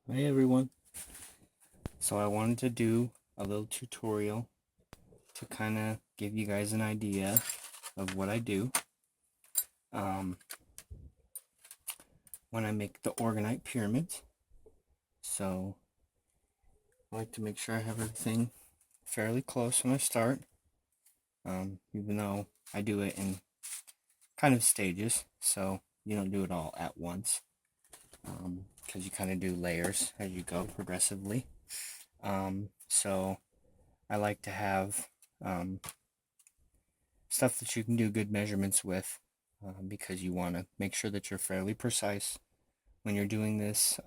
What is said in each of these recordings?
Hey everyone. So I wanted to do a little tutorial to kind of give you guys an idea of what I do um, when I make the Orgonite pyramids. So I like to make sure I have everything fairly close when I start, even though I do it in kind of stages, so you don't do it all at once, because you kind of do layers as you go progressively. So I like to have stuff that you can do good measurements with, because you want to make sure that you're fairly precise when you're doing this,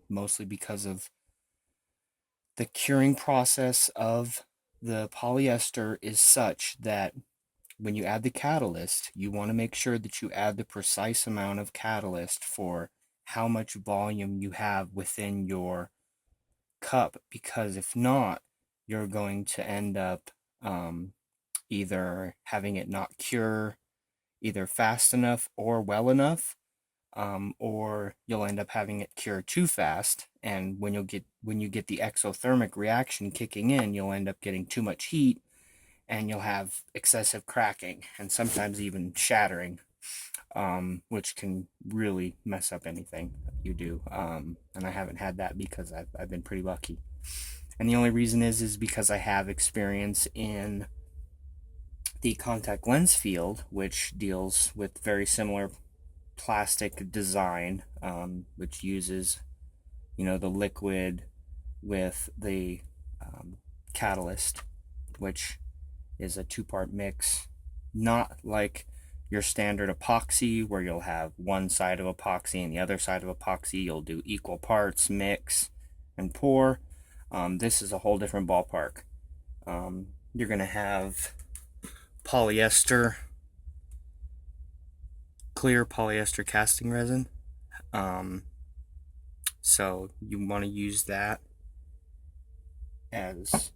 mostly because of the curing process of the polyester is such that when you add the catalyst, you want to make sure that you add the precise amount of catalyst for how much volume you have within your cup, because if not, you're going to end up either having it not cure either fast enough or well enough, or you'll end up having it cure too fast. And when you get the exothermic reaction kicking in, you'll end up getting too much heat, and you'll have excessive cracking and sometimes even shattering, which can really mess up anything you do. And I haven't had that because I've been pretty lucky. And the only reason is because I have experience in the contact lens field, which deals with very similar plastic design, which uses, the liquid with the catalyst, which is a two-part mix, not like your standard epoxy where you'll have one side of epoxy and the other side of epoxy. You'll do equal parts, mix, and pour. This is a whole different ballpark. You're going to have polyester, clear polyester casting resin. So you want to use that as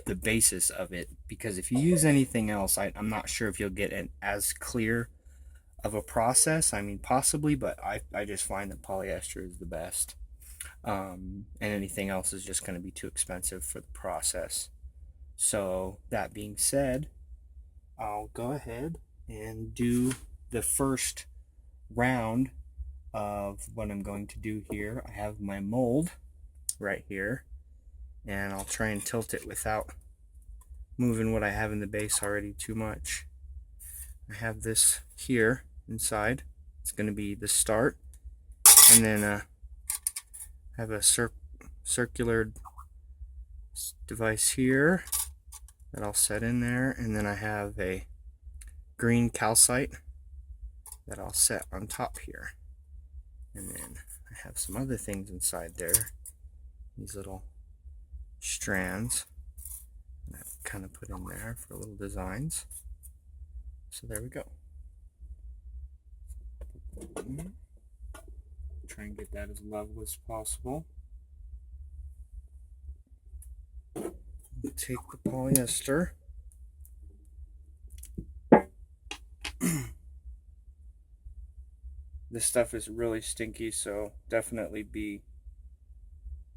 the basis of it, because if you use anything else, I'm not sure if you'll get an as clear of a process. I mean, possibly, but I just find that polyester is the best. And anything else is just going to be too expensive for the process. So that being said, I'll go ahead and do the first round of what I'm going to do here. I have my mold right here, and I'll try and tilt it without moving what I have in the base already too much. I have this here inside. It's going to be the start, and then I have a circular device here that I'll set in there, and then I have a green calcite that I'll set on top here. And then I have some other things inside there, these little strands that I've kind of put in there for little designs. So there we go. Try and get that as level as possible. Take the polyester. This stuff is really stinky, so definitely be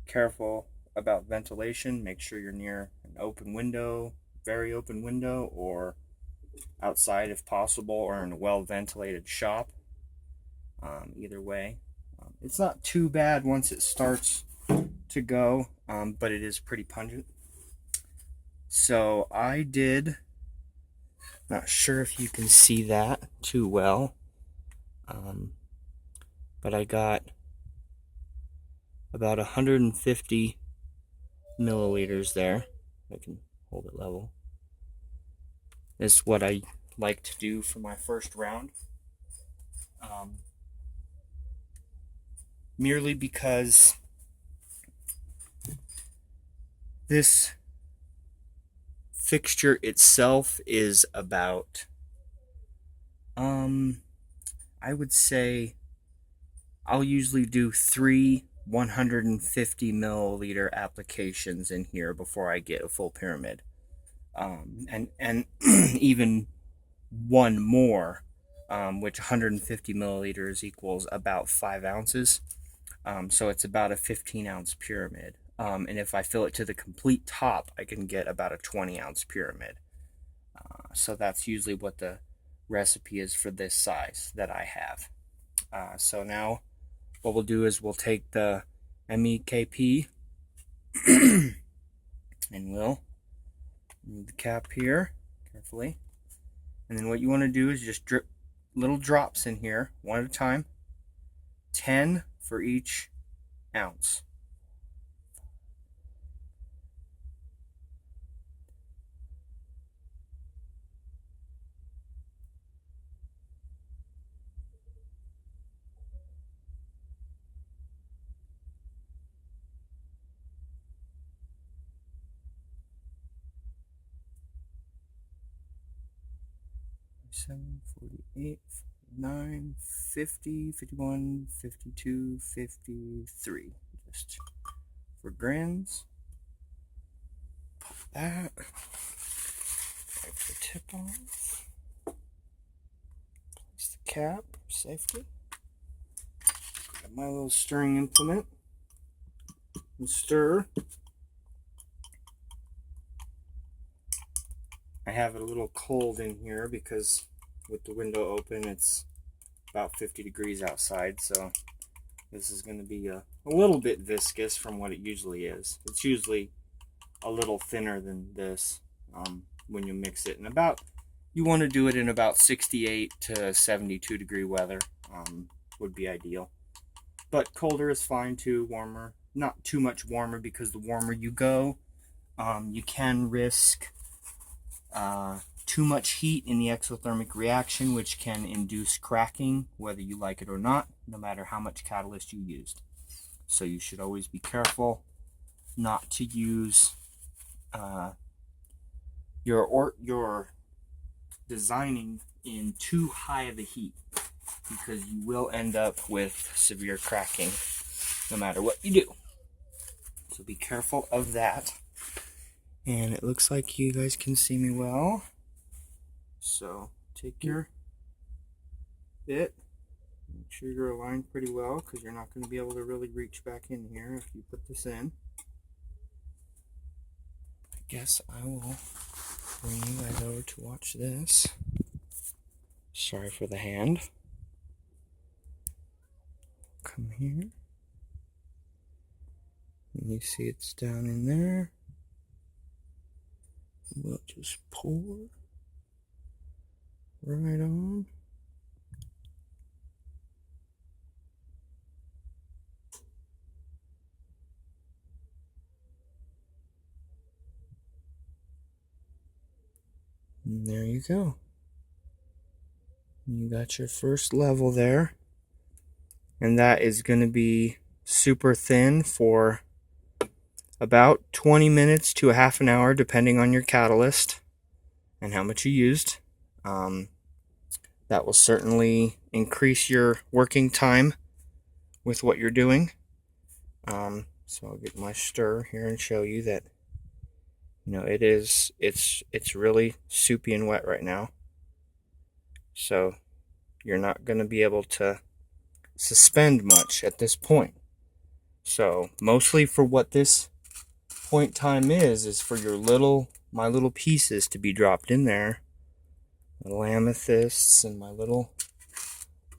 careful about ventilation. Make sure you're near an open window, very open window, or outside if possible, or in a well ventilated shop. Either way, it's not too bad once it starts to go, but it is pretty pungent. So I did, not sure if you can see that too well, but I got about 150 milliliters there. I can hold it level. This is what I like to do for my first round, merely because this fixture itself is about, I would say I'll usually do 3 150 milliliter applications in here before I get a full pyramid, and even one more, which 150 milliliters equals about 5 ounces. So it's about a 15-ounce pyramid. And if I fill it to the complete top, I can get about a 20-ounce pyramid. So that's usually what the recipe is for this size that I have. So now what we'll do is we'll take the MEKP and we'll remove the cap here carefully. And then what you want to do is just drip little drops in here, one at a time, 10 for each ounce. Seven, 48, 9, 50, 51, 52, 53. Just for grins. Pop that. Wipe the tip off. Place the cap for safety. Got my little stirring implement. And stir. I have it a little cold in here because with the window open it's about 50 degrees outside, so this is going to be a little bit viscous from what it usually is. It's usually a little thinner than this when you mix it. And you want to do it in about 68 to 72 degree weather would be ideal. But colder is fine too, warmer. Not too much warmer, because the warmer you go, you can risk too much heat in the exothermic reaction, which can induce cracking, whether you like it or not, no matter how much catalyst you used. So you should always be careful not to use your designing in too high of a heat, because you will end up with severe cracking no matter what you do. So be careful of that. And it looks like you guys can see me well. So take your bit, make sure you're aligned pretty well, because you're not going to be able to really reach back in here if you put this in. I guess I will bring you guys over to watch this. Sorry for the hand. Come here. And you see it's down in there. We'll just pour right on. And there you go. You got your first level there. And that is going to be super thin for about 20 minutes to a half an hour, depending on your catalyst and how much you used. That will certainly increase your working time with what you're doing. So I'll get my stir here and show you that, you know, it's really soupy and wet right now. So you're not going to be able to suspend much at this point. So mostly for what this point time is for my little pieces to be dropped in there. My little amethysts and my little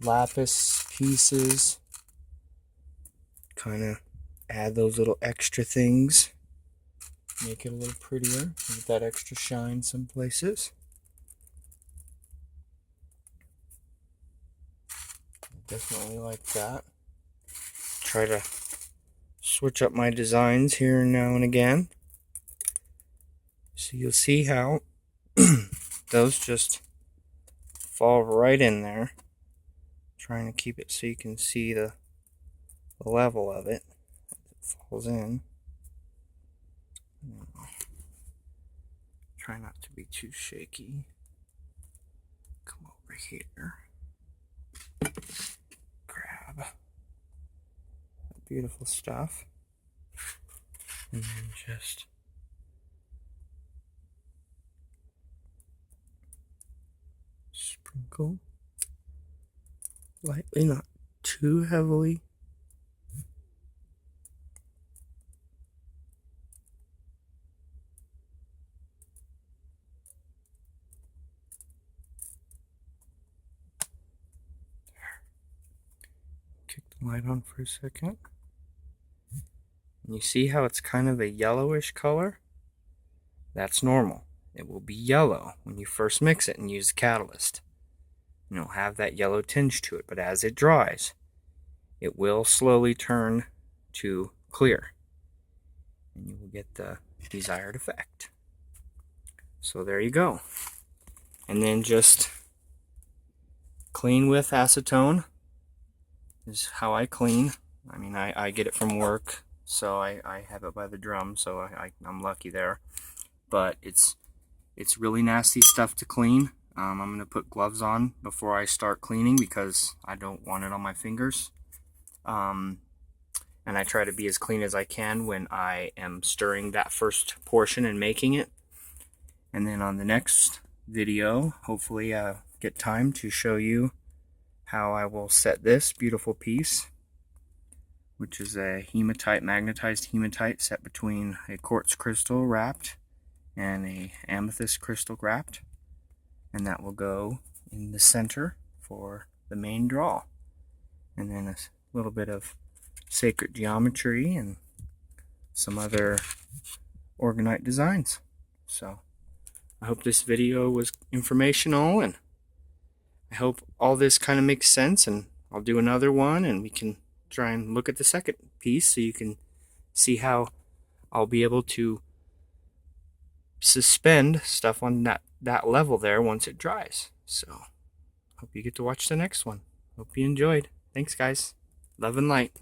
lapis pieces. Kind of add those little extra things. Make it a little prettier. Get that extra shine some places. Definitely like that. Try to switch up my designs here now and again. So you'll see how those just fall right in there. Trying to keep it so you can see the level of it as it falls in. Try not to be too shaky. Come over here. Grab that beautiful stuff. And then just sprinkle lightly, not too heavily. kick the light on for a second. And you see how it's kind of a yellowish color? That's normal. It will be yellow when you first mix it and use the catalyst. And it'll have that yellow tinge to it, but as it dries, it will slowly turn to clear. And you will get the desired effect. So there you go. And then just clean with acetone is how I clean. I mean, I get it from work, so I have it by the drum, so I'm lucky there. But it's really nasty stuff to clean. I'm going to put gloves on before I start cleaning because I don't want it on my fingers. And I try to be as clean as I can when I am stirring that first portion and making it. And then on the next video, hopefully I'll get time to show you how I will set this beautiful piece, which is a hematite, magnetized hematite set between a quartz crystal wrapped and a amethyst crystal wrapped. And that will go in the center for the main draw. And then a little bit of sacred geometry and some other Orgonite designs. So I hope this video was informational, and I hope all this kind of makes sense, and I'll do another one and we can try and look at the second piece so you can see how I'll be able to suspend stuff on that level there once it dries. So hope you get to watch the next one. Hope you enjoyed. Thanks guys. Love and light.